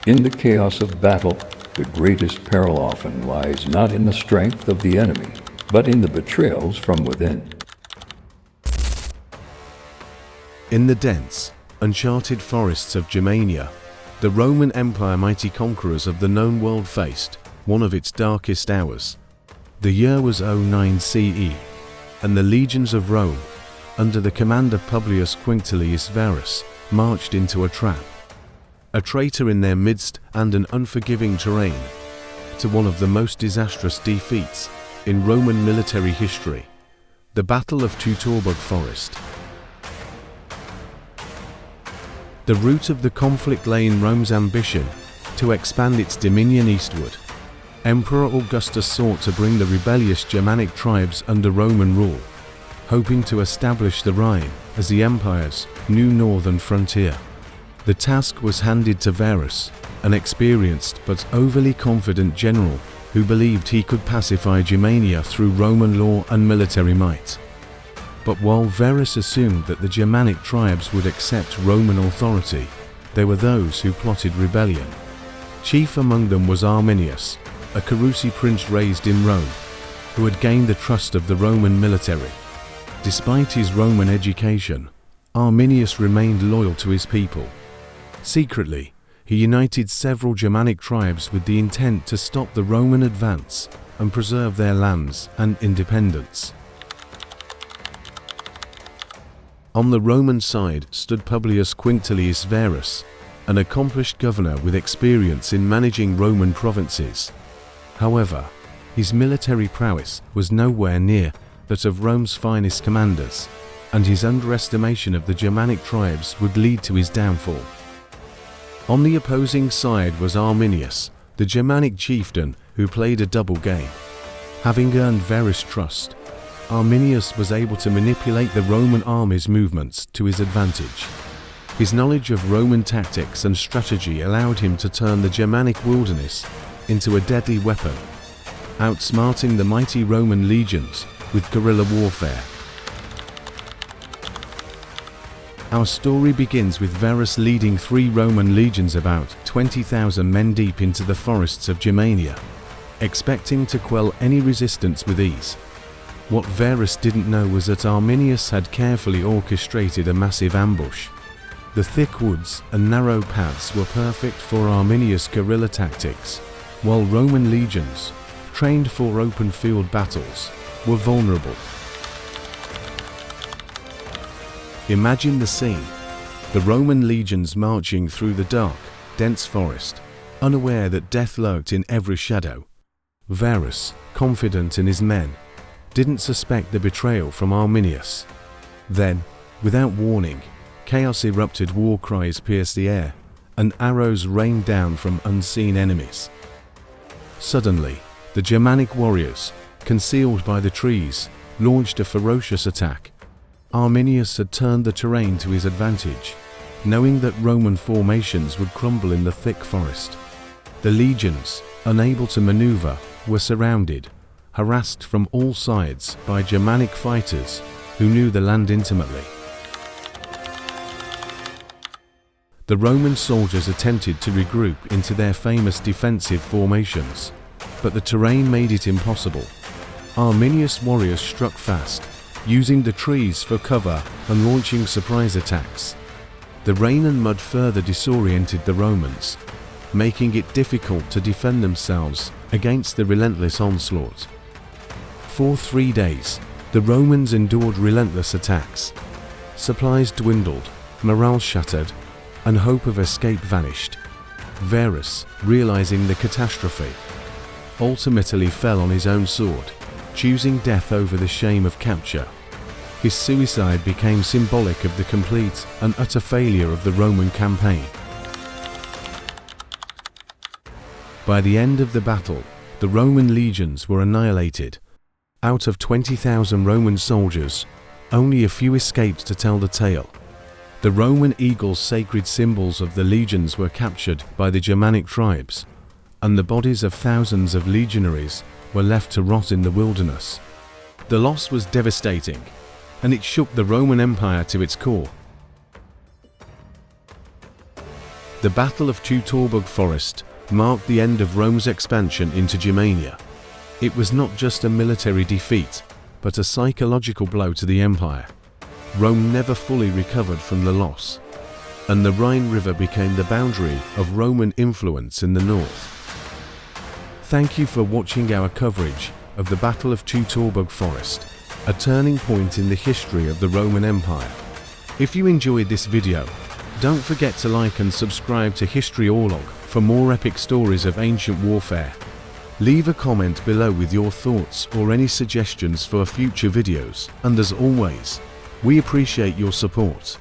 In the chaos of battle, the greatest peril often lies not in the strength of the enemy, but in the betrayals from within. In the dense, uncharted forests of Germania, the Roman Empire mighty conquerors of the known world faced one of its darkest hours. The year was 09 CE, and the legions of Rome, under the command of Publius Quinctilius Varus, marched into a trap. A traitor in their midst and an unforgiving terrain, to one of the most disastrous defeats in Roman military history, the Battle of Teutoburg Forest. The root of the conflict lay in Rome's ambition to expand its dominion eastward. Emperor Augustus sought to bring the rebellious Germanic tribes under Roman rule, hoping to establish the Rhine as the empire's new northern frontier. The task was handed to Varus, an experienced but overly confident general who believed he could pacify Germania through Roman law and military might. But while Varus assumed that the Germanic tribes would accept Roman authority, there were those who plotted rebellion. Chief among them was Arminius, a Carusi prince raised in Rome, who had gained the trust of the Roman military. Despite his Roman education, Arminius remained loyal to his people. Secretly, he united several Germanic tribes with the intent to stop the Roman advance and preserve their lands and independence. On the Roman side stood Publius Quinctilius Varus, an accomplished governor with experience in managing Roman provinces. However, his military prowess was nowhere near that of Rome's finest commanders, and his underestimation of the Germanic tribes would lead to his downfall. On the opposing side was Arminius, the Germanic chieftain who played a double game. Having earned Varus' trust, Arminius was able to manipulate the Roman army's movements to his advantage. His knowledge of Roman tactics and strategy allowed him to turn the Germanic wilderness into a deadly weapon, outsmarting the mighty Roman legions with guerrilla warfare. Our story begins with Varus leading 3 Roman legions about 20,000 men deep into the forests of Germania, expecting to quell any resistance with ease. What Varus didn't know was that Arminius had carefully orchestrated a massive ambush. The thick woods and narrow paths were perfect for Arminius' guerrilla tactics, while Roman legions, trained for open field battles, were vulnerable. Imagine the scene: the Roman legions marching through the dark, dense forest, unaware that death lurked in every shadow. Varus, confident in his men, didn't suspect the betrayal from Arminius. Then, without warning, chaos erupted, war cries pierced the air, and arrows rained down from unseen enemies. Suddenly, the Germanic warriors, concealed by the trees, launched a ferocious attack. Arminius had turned the terrain to his advantage, knowing that Roman formations would crumble in the thick forest. The legions, unable to maneuver, were surrounded, harassed from all sides by Germanic fighters who knew the land intimately. The Roman soldiers attempted to regroup into their famous defensive formations, but the terrain made it impossible. Arminius' warriors struck fast, using the trees for cover and launching surprise attacks. The rain and mud further disoriented the Romans, making it difficult to defend themselves against the relentless onslaught. For 3 days, the Romans endured relentless attacks. Supplies dwindled, morale shattered, and hope of escape vanished. Varus, realizing the catastrophe, ultimately fell on his own sword, choosing death over the shame of capture. His suicide became symbolic of the complete and utter failure of the Roman campaign. By the end of the battle, the Roman legions were annihilated. Out of 20,000 Roman soldiers, only a few escaped to tell the tale. The Roman eagle's sacred symbols of the legions were captured by the Germanic tribes, and the bodies of thousands of legionaries were left to rot in the wilderness. The loss was devastating, and it shook the Roman Empire to its core. The Battle of Teutoburg Forest marked the end of Rome's expansion into Germania. It was not just a military defeat, but a psychological blow to the empire. Rome never fully recovered from the loss, and the Rhine River became the boundary of Roman influence in the north. Thank you for watching our coverage of the Battle of Teutoburg Forest, a turning point in the history of the Roman Empire. If you enjoyed this video, don't forget to like and subscribe to History Orlog for more epic stories of ancient warfare. Leave a comment below with your thoughts or any suggestions for future videos, and as always, we appreciate your support.